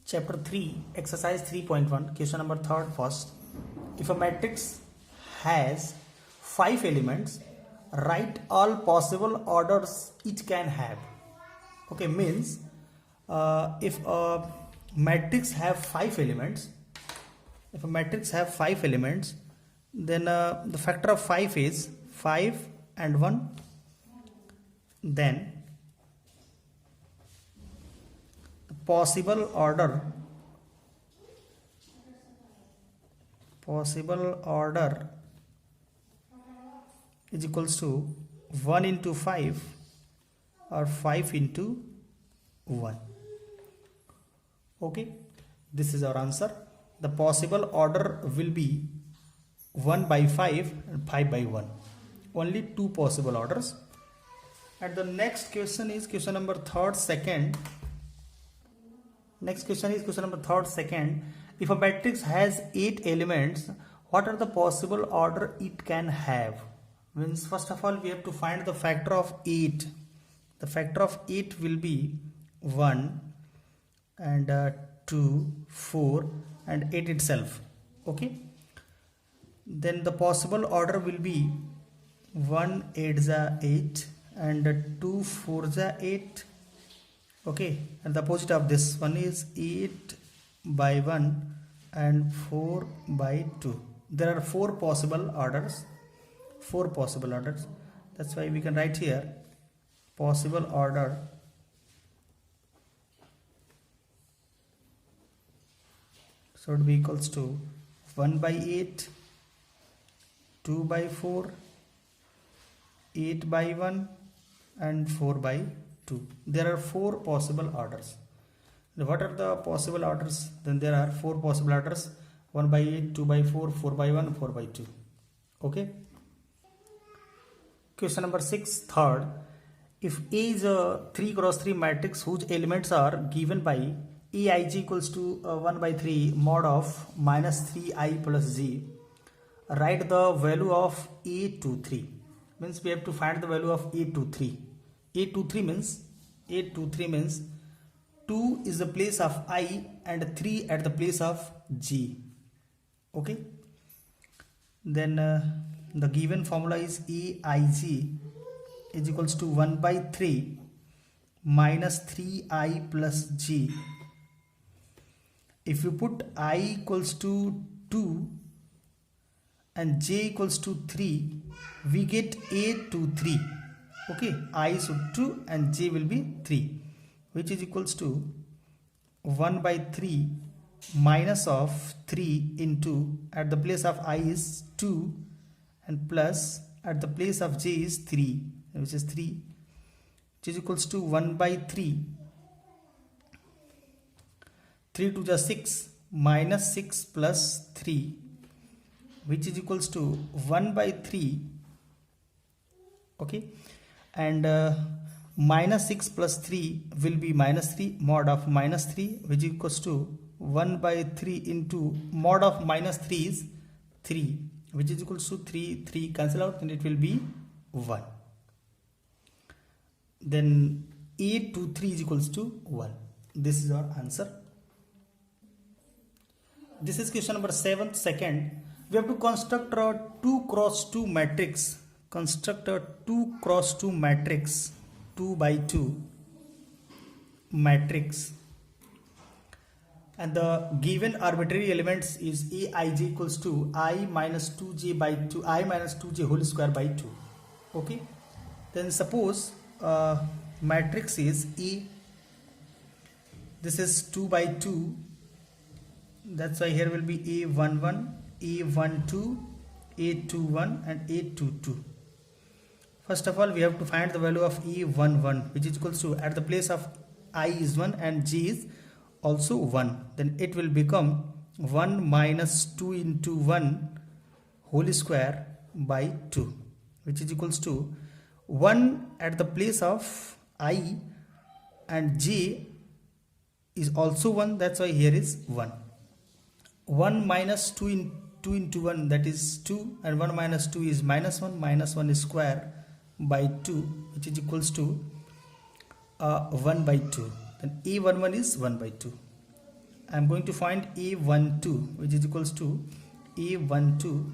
Chapter 3, exercise 3.1, question number 3 first. If a matrix has 5 elements, write all possible orders it can have. Okay, means if a matrix have 5 elements, then the factor of 5 is 5 and 1. Then possible order is equals to 1 into 5 or 5 into 1. Okay, this is our answer. The possible order will be 1 by 5 and 5 by 1. Only two possible orders. And the next question is question number 3rd second. Next question is question number 3rd second. If a matrix has 8 elements, what are the possible order it can have? Means first of all we have to find the factor of 8. The factor of 8 will be 1 and 2, 4 and 8 itself. Okay. Then the possible order will be 1 8 is 8 and 2 4 is 8. Okay, and the opposite of this one is 8 by 1 and 4 by 2. There are 4 possible orders. That's why we can write here possible order should be equals to 1 by 8, 2 by 4, 8 by 1 and 4 by 2. There are 4 possible orders. What are the possible orders? Then there are 4 possible orders: 1 by 8, 2 by 4, 4 by 1, 4 by 2. Okay. Question number 6, third. If A is a 3 cross 3 matrix whose elements are given by Aij equals to 1 by 3 mod of minus 3i plus j, write the value of A23. Means we have to find the value of A23. A23 means 2 is the place of I and 3 at the place of G. Okay. Then the given formula is Aij is equals to 1 by 3 minus 3I plus G. If you put I equals to 2 and J equals to 3, we get A23. Okay, I is 2 and J will be 3, which is equals to 1 by 3 minus of 3 into, at the place of I is 2 and plus at the place of J is 3, which is 3, which is equals to 1 by 3 to the 6 minus 6 plus 3, which is equals to 1 by 3. Okay, and minus 6 plus 3 will be minus 3 mod of minus 3, which equals to 1 by 3 into mod of minus 3 is 3, which is equals to 3 cancel out and it will be 1. Then A23 is equals to 1. This is our answer. This is question number 7 second. We have to construct a 2 cross 2 matrix. Construct a 2 cross 2 matrix, 2 by 2 matrix, and the given arbitrary elements is Aij equals to I minus 2j by 2, I minus 2j whole square by 2. Okay, then suppose matrix is A. This is 2 by 2. That's why here will be A11, A12, A21 and A22. First of all, we have to find the value of A11, which is equals to, at the place of I is 1 and J is also 1. Then it will become 1 minus 2 into 1 whole square by 2, which is equals to 1 at the place of I and J is also 1. That's why here is 1. 1 minus 2 into 1, that is 2, and 1 minus 2 is minus 1 is square by 2, which is equals to 1 by 2. Then A11 is 1 by 2. I'm going to find A12, which is equals to A12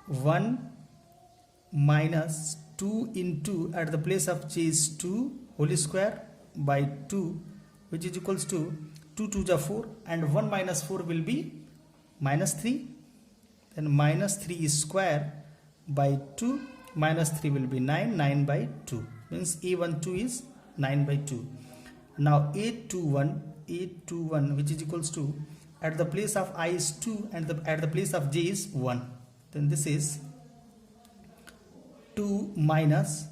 1 minus 2 into, at the place of j is 2 whole square by 2, which is equals to 2 2 is 4, and 1 minus 4 will be minus 3. Then minus 3 is square by 2, minus 3 will be 9, 9 by 2, means A12 is 9 by 2. Now A21 which is equals to, at the place of I is 2 and at the place of j is 1, then this is 2 minus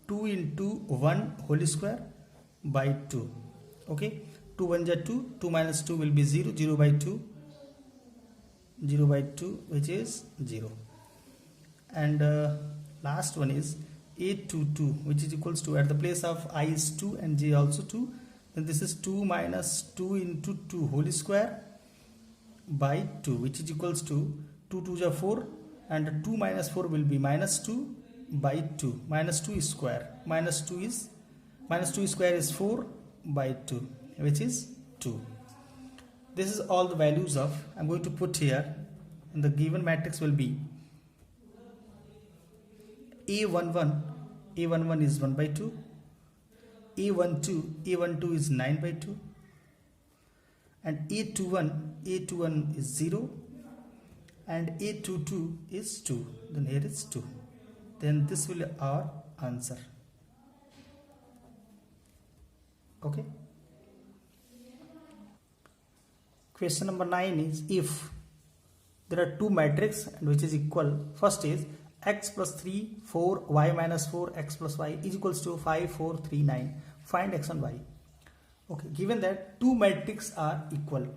2 into 1 whole square by 2. Okay, 2 1 is 2, 2 minus 2 will be 0, 0 by 2, 0 by 2 which is 0. And last one is A22 which is equals to, at the place of I is 2 and j also 2, then this is 2 minus 2 into 2 whole square by 2, which is equals to 2 2 is 4, and 2 minus 4 will be minus 2 by 2. Minus 2 is square, minus 2 square is 4 by 2, which is 2. This is all the values of, I'm going to put here, and the given matrix will be A11 is 1 by 2, A12 is 9 by 2, and A21 is 0, and A22 is 2, then here is 2. Then this will be our answer. Okay. Question number 9 is, if there are two matrices and which is equal, first is x plus 3 4 y minus 4 x plus y is equals to 5 4 3 9, find x and y. Okay, given that two matrices are equal,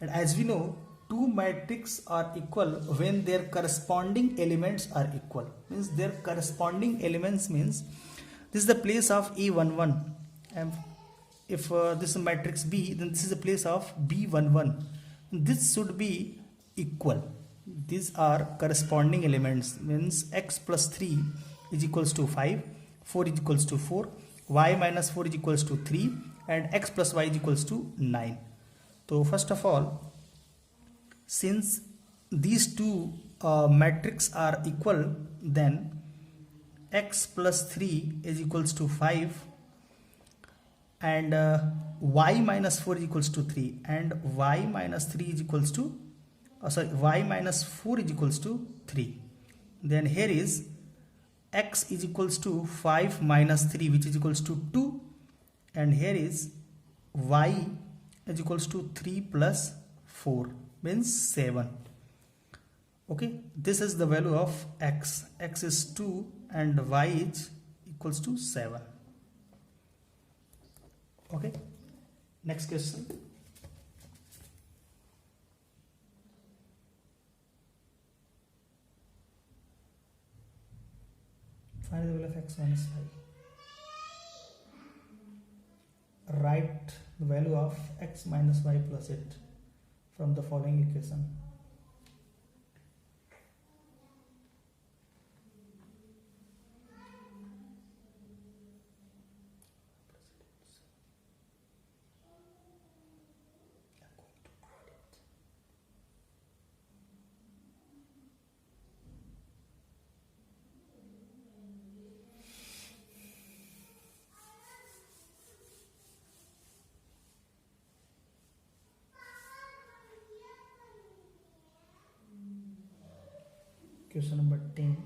and as we know, two matrices are equal when their corresponding elements are equal, means their corresponding elements means this is the place of A11, and if this is matrix B, then this is the place of B11. This should be equal. These are corresponding elements, means x plus 3 is equals to 5, 4 is equals to 4, y minus 4 is equals to 3, and x plus y is equals to 9. So first of all, since these two matrices are equal, then x plus 3 is equals to 5, and y minus 4 is equals to 3, and y minus 3 is equals to y minus 4 is equals to 3. Then here is x is equals to 5 minus 3, which is equals to 2, and here is y is equals to 3 plus 4, means 7. Okay, this is the value of x. X is 2 and y is equals to 7. Okay, next question. Find the value of x minus y. Write the value of x minus y plus it from the following equation. Question number 10.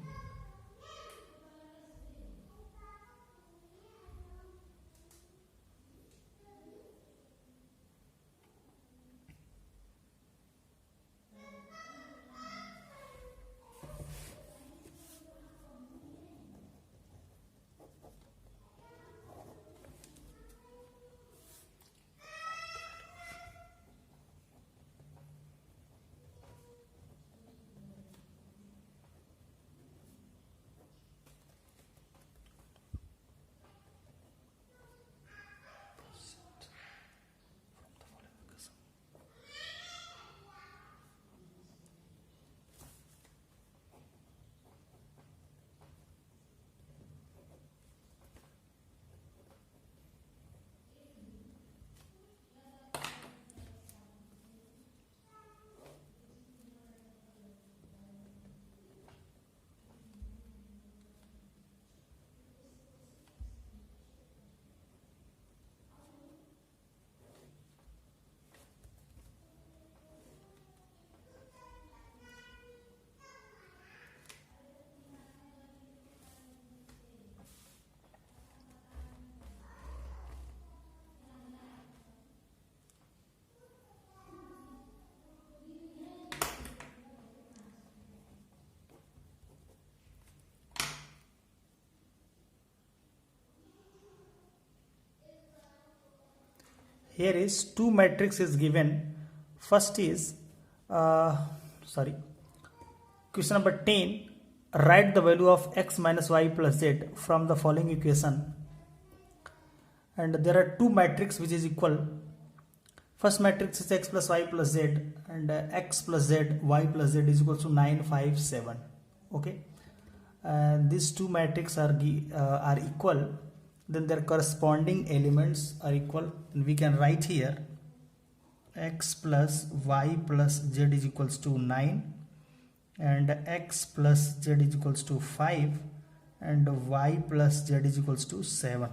here is two matrix is given. First is question number 10. Write the value of x minus y plus z from the following equation. And there are two matrix which is equal. First matrix is x plus y plus z, and x plus z, y plus z is equal to 9, 5, 7. Okay, these two matrix are equal. Then their corresponding elements are equal, and we can write here x plus y plus z is equals to 9, and x plus z is equals to 5, and y plus z is equals to 7.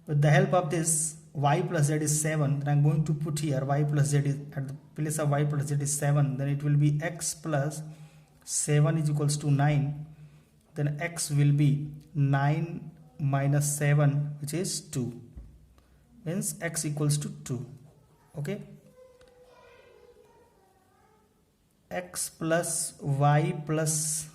With the help of this, y plus z is 7, then I'm going to put here y plus z is at the place of y plus z is 7, then it will be x plus 7 is equals to 9, then x will be 9 minus 7, which is 2, means x equals to 2. Okay, x plus y plus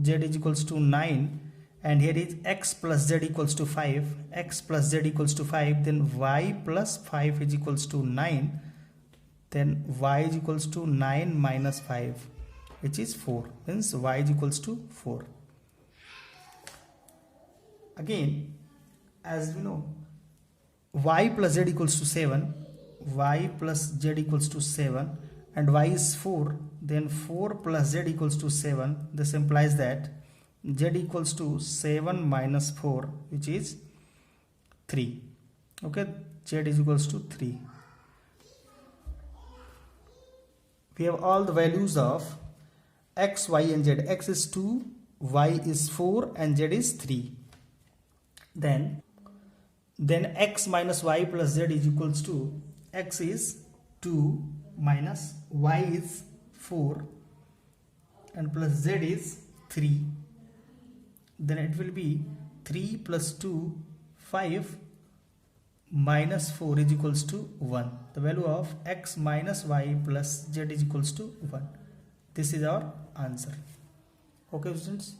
z is equals to 9, and here is x plus z equals to 5, x plus z equals to 5, then y plus 5 is equals to 9, then y is equals to 9 minus 5, which is 4, means y is equals to 4. Again, as we know, y plus z equals to 7, y plus z equals to 7, and y is 4, then 4 plus z equals to 7. This implies that z equals to 7 minus 4, which is 3. Okay, z is equals to 3. We have all the values of x, y and z. X is 2, y is 4, and z is 3. Then x minus y plus z is equals to, x is 2 minus y is 4 and plus z is 3. Then it will be 3 plus 2, 5 minus 4 is equals to 1. The value of x minus y plus z is equals to 1. This is our answer. Okay students,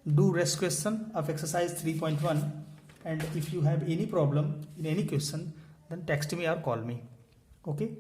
do rest question of exercise 3.1, and if you have any problem in any question, then text me or call me. Okay.